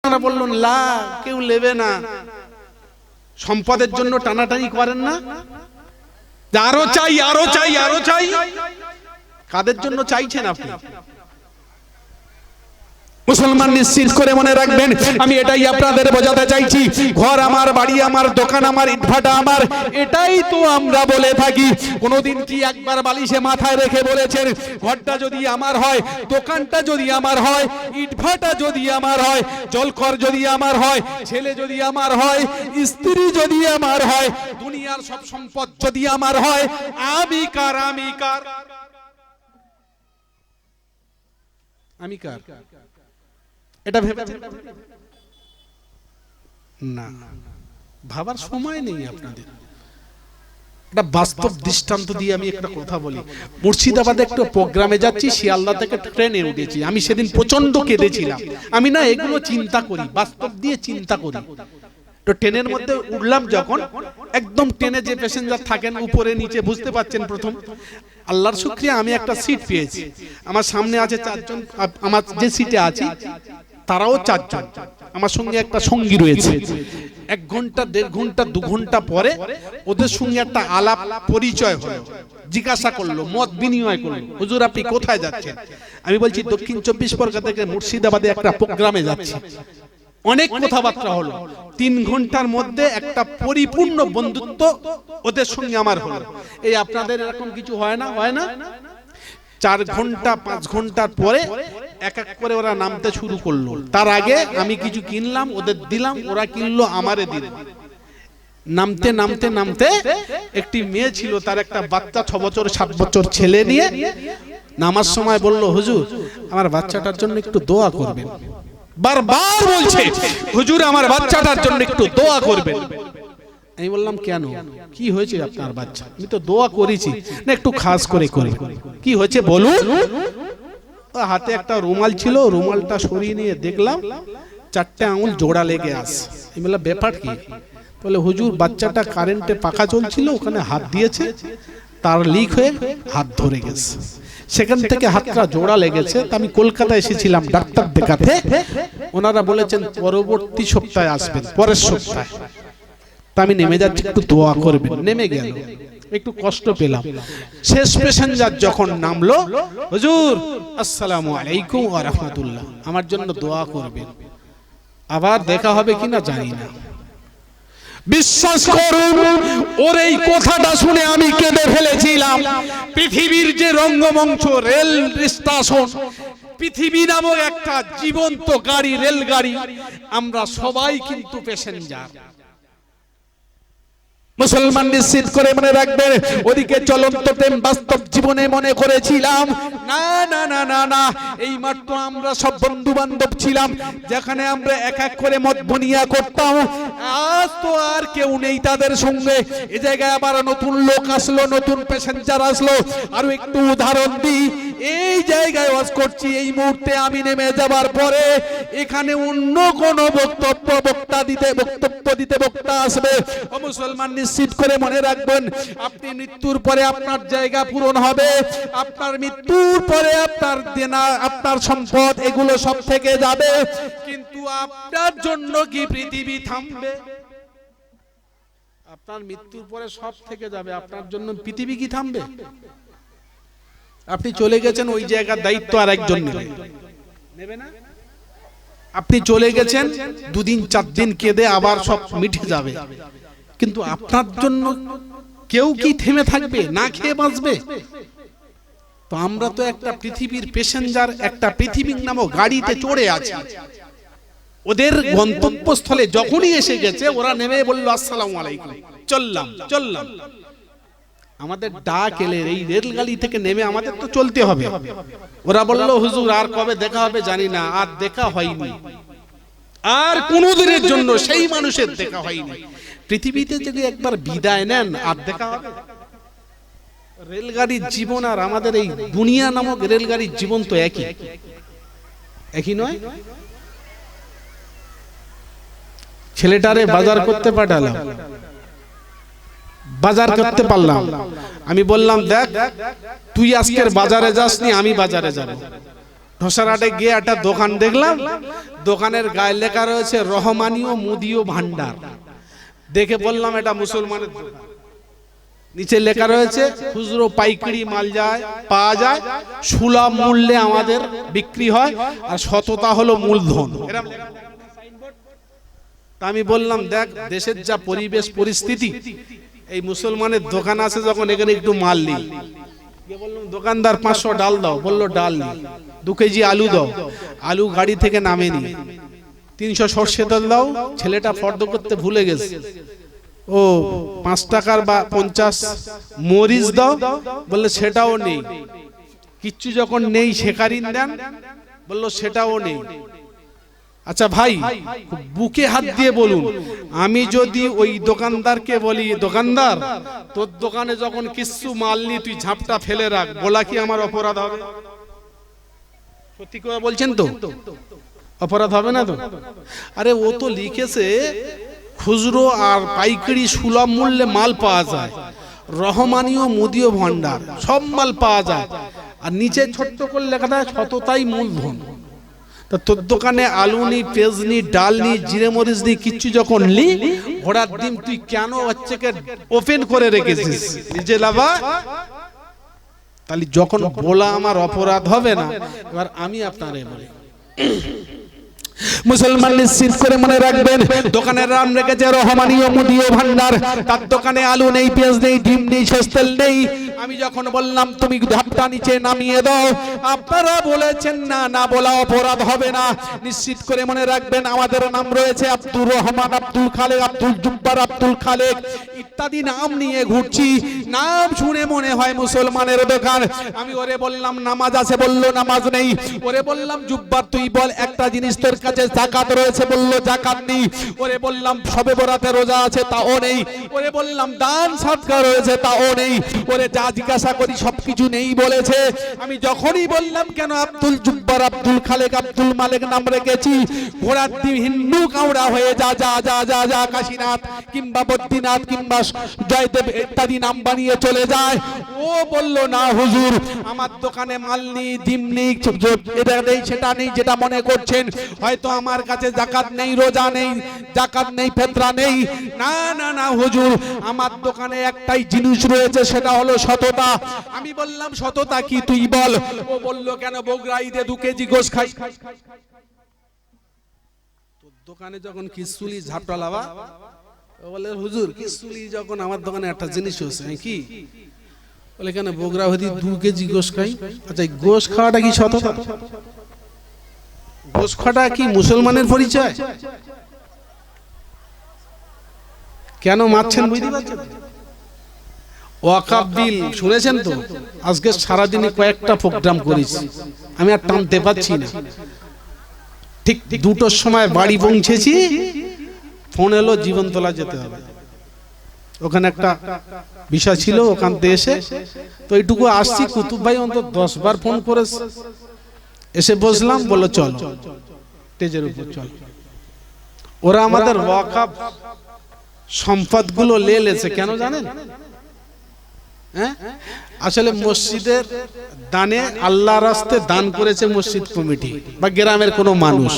আপনারা বললেন লা কেউ নেবে না, সম্পদের জন্য টানাটানি করেন না, আরো চাই আরো চাই আরো চাই। কাদের জন্য চাইছেন আপনি? মুসলমান নিশ্চিত করে মনে রাখবেন, আমি এটাই আপনাদের বোঝাতে চাইছি, ঘর আমার, বাড়ি আমার, দোকান আমার, ইটভাটা আমার, এটাই তো আমরা বলে থাকি। কোনোদিন কি একবার বালিশে মাথায় রেখে বলেছেন ঘরটা যদি আমার হয়, দোকানটা যদি আমার হয়, ইটভাটা যদি আমার হয়, জলকর যদি আমার হয়, ছেলে যদি আমার হয়, স্ত্রী যদি আমার হয়, দুনিয়ার সব সম্পদ যদি আমার হয়, আমি কার? আমি কার? আমি কার? এটা ভেবে না, ভাবার সময় নেই আপনাদের। একটা বাস্তব দৃষ্টান্ত দিয়ে আমি একটা কথা বলি। মুর্শিদাবাদে একটা প্রোগ্রামে যাচ্ছি, শিয়ালদা থেকে ট্রেনে উঠেছি। আমি সেদিন প্রচন্ড কেঁদেছিলাম। আমি না এগুলো চিন্তা করি, বাস্তব দিয়ে চিন্তা করি। তো ট্রেনের মধ্যে উঠলাম যখন, একদম ট্রেনে যে প্যাসেঞ্জার থাকেন উপরে নিচে বুঝতে পাচ্ছেন, প্রথম আল্লাহর শুকরিয়া আমি একটা সিট পেয়েছি। আমার সামনে আছে চারজন, আমার যে সিটে আছি তারাও চারজন, আমার সঙ্গে একটা সঙ্গী রয়েছে। 1 ঘন্টা 1.5 ঘন্টা 2 ঘন্টা পরে ওদের সঙ্গে একটা আলাপ পরিচয় হলো, জিজ্ঞাসা করলো, মত বিনিময় করলো, হুজুর আপনি কোথায় যাচ্ছেন? আমি বলছি দক্ষিণ 24 পরগনা থেকে মুর্শিদাবাদে একটা প্রোগ্রামে যাচ্ছি। অনেক কথাবার্তা হলো, 3 ঘন্টার মধ্যে একটা পরিপূর্ণ বন্ধুত্ব ওদের সঙ্গে আমার হলো। এই আপনাদের এরকম কিছু হয় না? হয় না? 4 ঘন্টা 5 ঘন্টার পরে এক এক করে ওরা নামতে শুরু করলো। তার আগে আমি কিছু কিনলাম, ওদের দিলাম, ওরা কিনলো, আমারে দিল। নামতে নামতে নামতে একটি মেয়ে ছিল, তার একটা বাচ্চা 6 বছর 7 বছর ছেলে নিয়ে নামার সময় বলল, হুজুর আমার বাচ্চাটার জন্য একটু দোয়া করবেন। বারবার বলছে, হুজুর আমার বাচ্চাটার জন্য একটু দোয়া করবেন। আমি বললাম কেন, কি হয়েছে আপনার বাচ্চা? আমি তো দোয়া করেছি। না একটু খাস করে করে, কি হয়েছে বলুন। হাতে একটা রুমাল ছিল, রুমালটা সরিয়ে নিয়ে দেখলাম 4টে আঙুল জোড়া লেগে আছে। আমি বললাম ব্যাপার কি? বলে হুজুর বাচ্চাটা কারেন্টে পাখা চলছিল, ওখানে হাত দিয়েছে, তার লিক হয়ে হাত ধরে গেছে, সেখান থেকে হাতটা জোড়া লেগেছে। আমি কলকাতা এসেছিলাম ডাক্তার দেখাতে, ওনারা বলেছেন পরবর্তী সপ্তাহে আসবেন, পরের সপ্তাহে। তা আমি নেমে যাচ্ছি, একটু দোয়া করবেন। নেমে গেল, একটু কষ্ট পেলাম। শেষ প্যাসেঞ্জার যখন নামলো, হুজুর আসসালামু আলাইকুম ওয়া রাহমাতুল্লাহ, আমার জন্য দোয়া করবেন, আবার দেখা হবে কিনা জানি না। বিশ্বাস করুন, ওর এই কথাটা শুনে আমি কেঁদে ফেলেছিলাম। পৃথিবীর যে রঙ্গমঞ্চ, রেল স্টেশন, পৃথিবী নামক একটা জীবন্ত গাড়ি, রেলগাড়ি, আমরা সবাই কিন্তু প্যাসেঞ্জার। মুসলমান নিশ্চিত করে মনে রাখবেন, ওদিকে চলন্ত ট্রেন বাস্তব জীবনে মনে করেছিলাম না না না না না, এই মাত্র আমরা সব বন্ধু বান্ধব ছিলাম, যেখানে আমরা এক এক করে মত বনিয়া করতাম। আজ তো আর কেউ নেই তাদের সঙ্গে। এই জায়গায় আবার নতুন লোক আসলো, নতুন প্যাসেঞ্জার আসলো। আরো একটু উদাহরণ দিই, এই জায়গায় ওয়াজ করছি, এই মুহূর্তে আমি নেমে যাবার পরে এখানে অন্য কোন বক্তা দিতে আসবে। ও মুসলমান নিশ্চিত করে মনে রাখবেন, আপনি মৃত্যুর পরে আপনার জায়গা পূরণ হবে, আপনার মৃত্যুর পরে আপনার দেনা, আপনার সম্পদ, এগুলো সব থেকে যাবে, কিন্তু আপনার জন্য কি পৃথিবী থামবে? আপনার মৃত্যুর পরে সব থেকে যাবে, আপনার জন্য পৃথিবী কি থামবে? আপনি চলে গেছেন, ওই জায়গার দায়িত্ব আর একজন নেবে না। আপনি চলে গেছেন, 2 দিন 4 দিন কেঁদে আবার সব মিটে যাবে, কিন্তু আপনার জন্য কেউ কি থেমে থাকবে? না খেয়ে বাঁচবে? তো আমরা তো একটা পৃথিবীর প্যাসেঞ্জার, একটা পৃথিবীর নামক গাড়িতে চড়ে আছি। ওদের গন্তব্যস্থলে যখনই এসে গেছে, ওরা নেমে বলল আসসালামু আলাইকুম, চললাম চললাম। আমাদের ডাক এলে এই রেলগাড়ি থেকে নেমে আমাদের তো চলতে হবে। ওরা বলল হুজুর আর কবে দেখা হবে জানি না। আর দেখা হয়নি, আর কোনদিনের জন্য সেই মানুষের দেখা হয়নি। পৃথিবীতে যদি একবার বিদায় নেন, আর দেখা হবে? রেলগাড়ির জীবন আর আমাদের এই দুনিয়া নামক রেলগাড়ির জীবন তো একই নয়। ছেলেটারে বাজার করতে পাঠালাম, বাজার করতে পারলাম। আমি বললাম দেখ তুই আজকের বাজারে যাসনি, আমি বাজারে যাব। ঢোসারাটে গিয়ে একটা দোকান দেখলাম, দোকানের গায়ে লেখা রয়েছে রহমানীয় মুদিও ভান্ডার। দেখে বললাম এটা মুসলমানের দোকান। নিচে লেখা রয়েছে খুচরো পাইকারি মাল যায় পাওয়া যায়, সুলভ মূল্যে আমাদের বিক্রি হয়, আর সততা হলো মূলধন। তা আমি বললাম দেখ দেশের যা পরিবেশ পরিস্থিতি, এই মুসলমানের দোকান আছে যখন এখানে একটু মাল নিই। বললাম দোকানদার 500 ডাল দাও, বললো ডাল নেই। 2 কেজি আলু দাও, আলু গাড়ি থেকে নামেনি। 300 সর্ষে তেল দাও, ছেলেটা ফর্দ করতে ভুলে গেছে। ও 5 টাকার বা 50 মরিচ দাও, বললে সেটাও নেই। কিচ্ছু যখন নেই শেখারিন দেন, বললো সেটাও নেই। আচ্ছা ভাই বুকে হাত দিয়ে বলুন, আমি যদি ওই দোকানদারকে বলি দোকানদার তোর দোকানে যখন কিছু মাল নি তুই ঝাপটা ফেলে রাখ, বলা কি আমার অপরাধ হবে? সত্যি করে বলছেন তো? অপরাধ হবে না তো? আরে ও তো লিখেছে খুচরো আর পাইকারি সুলভ মূল্যে মাল পাওয়া যায়, রহমানীয় মুদিও ভান্ডার, সব মাল পাওয়া যায়, আর নিচে ছোট্ট করে লেখা থাকে সততাই মূলধন। তা তোর দোকানে আলু নি, পেঁয়াজ নি, ডাল নি, জিরে মরিচ নি, কিচ্ছু যখন নি, ঘোড়ার ডিম তুই কেন বাচ্চাকে ওপেন করে রেখেছিস নিজে লাভা? তাহলে যখন বলা আমার অপরাধ হবে না, এবার আমি আপনারে বলি মুসলমান নিশ্চিত করে মনে রাখবেন, দোকানের নাম রেখেছে রহমানীয় মুদিও ভান্ডার, তার দোকানে আলু নেই, পেঁয়াজ নেই, ডিম নেই, শেষ তেল নেই। আমি যখন বললাম তুমি ধাপটা নিচে নামিয়ে দাও, আপনারা বলেছেন না, না বলা অপরাধ হবে না। নিশ্চিত করে মনে রাখবেন আমাদের নাম রয়েছে আব্দুর রহমান, আব্দুল খালেক, আব্দুল জুব্বার, আব্দুল খালেক ইত্যাদি নাম নিয়ে ঘুরছি। নাম শুনে মনে হয় মুসলমানের দোকান। আমি ওরে বললাম নামাজ আছে, বললো নামাজ নেই। ওরে বললাম জুব্বার তুই বল একটা জিনিস তোর কাছে যাকাত রয়েছে, বললো যাকাত নেই। ওরে বললাম শবে বরাতে রোজা আছে, তাও নেই। ওরে বললাম দান সদকা রয়েছে, তাও নেই। ওরে যা জিজ্ঞাসা করি সবকিছু নেই বলেছে। আমি যখনই বললাম কেন আব্দুল জুব্বার, আব্দুল খালেক, আব্দুল মালেক নাম রেখেছি, ঘোড়ার ডিম হিন্দু কাউড়া হয়ে যা যা যা যা যা কাশীনাথ কিংবা বদ্রীনাথ কিংবা জয়দেব ইত্যাদি নাম বানিয়ে চলে যায়। ও বললো না হুজুর আমার দোকানে মাল নেই, ডিম নেই, এটা নেই সেটা নেই, যেটা মনে করছেন হয়তো আমার কাছে যাকাত নেই, রোজা নেই, যাকাত নেই, ফিতরা নেই। না না না হুজুর আমার দোকানে একটাই জিনিস রয়েছে, সেটা হলো সততা। আমি বললাম সততা কি তুই বল। ও বললো কেন বগুড়া ঈদে 2 কেজি গোশ খাই। তোর দোকানে যখন কিসুলি ঝাপটা লাভা, ও বলে হুজুর কিসুলি যখন আমার দোকানে একটা জিনিস হচ্ছে কি, বলে কেন বগুড়া হদি 2 কেজি গোশ খাই। আচ্ছা গোশ খাওয়াটা কি সততা? গোশ খাওয়াটা কি মুসলমানের পরিচয়? কেন মারছেন বুঝতে পারছেন? ওয়াকাফ বিল শুনেছেন তো? আজকে সারাদিনে কয়েকটা প্রোগ্রাম করেছি, আমি আর টানতে পারছি না। ঠিক 2টোর সময় বাড়ি পৌঁছেছি, ফোন এলো জীবনতলা যেতে হবে। ওখানে একটা বিষয় ছিল, ওখান থেকে এসে তো এইটুকু আসছি। কুতুব ভাই অন্তত 10 বার ফোন করেছে। এসে বসলাম, বললো চল স্টেজের উপর চল। ওরা আমাদের ওয়াকাফ সম্পদগুলো লেছে কেন জানেন? হ্যাঁ আসলে মসজিদের দানে আল্লাহর রাস্তে দান করেছে মসজিদ কমিটি বা গ্রামের কোনো মানুষ,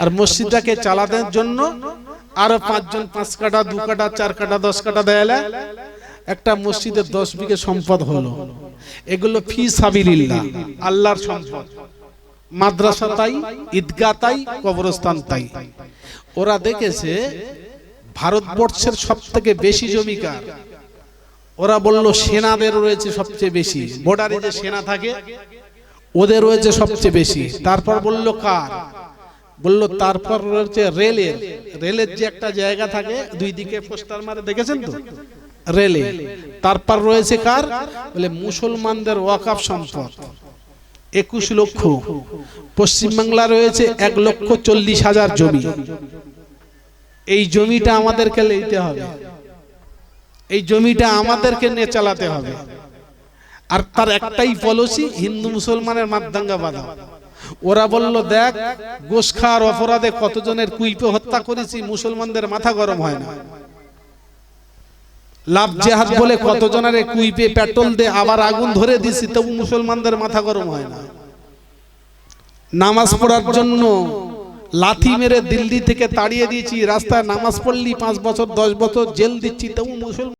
আর মসজিদটাকে চালানোর জন্য আরো 5 জন 5 কাঠা 2 কাঠা 4 কাঠা 10 কাঠা দেয়ালে একটা মসজিদের 10 বিঘে সম্পদ হলো। এগুলো ফি সাবিলিল্লাহ, আল্লাহর সম্পদ। মাদ্রাসা তাই, ঈদগাহ তাই, কবরস্থান তাই। ওরা দেখেছে ভারতবর্ষের সবথেকে বেশি জমিকার। ওরা বলল সেনাদের রয়েছে সবচেয়ে বেশি, বর্ডারে যে সেনা থাকে ওদের রয়েছে সবচেয়ে বেশি। তারপর বলল কার? বলল তারপর রয়েছে রেলের। রেলের যে একটা জায়গা থাকে 2 দিকে পোস্টার মারে, দেখেছেন তো রেলে। তারপর রয়েছে কার? বলে মুসলমানদের ওয়াকাফ সম্পদ 21 লক্ষ। পশ্চিমবাংলা রয়েছে 1,40,000 জমি। এই জমিটা আমাদেরকে নিতে হবে, এই জমিটা আমাদেরকে নিয়ে চালাতে হবে। আর তার একটাই পলিসি, হিন্দু মুসলমানের মাতদাঙ্গা বাঁধা। ওরা বলল দেখ গোশ খাওয়ার অপরাধে কতজনের কুইপে হত্যা করেছি, মুসলমানদের মাথা গরম হয় না। লাভ জেহাদ বলে কতজনের কুইপে পেট্রোল দে আবার আগুন ধরে দিছি, তবু মুসলমানদের মাথা গরম হয় না। নামাজ পড়ার জন্য লাথি মেরে দিল্লি থেকে তাড়িয়ে দিয়েছি, রাস্তায় নামাজ পড়লি 5 বছর 10 বছর জেল দিচ্ছি, তবু মুসলমান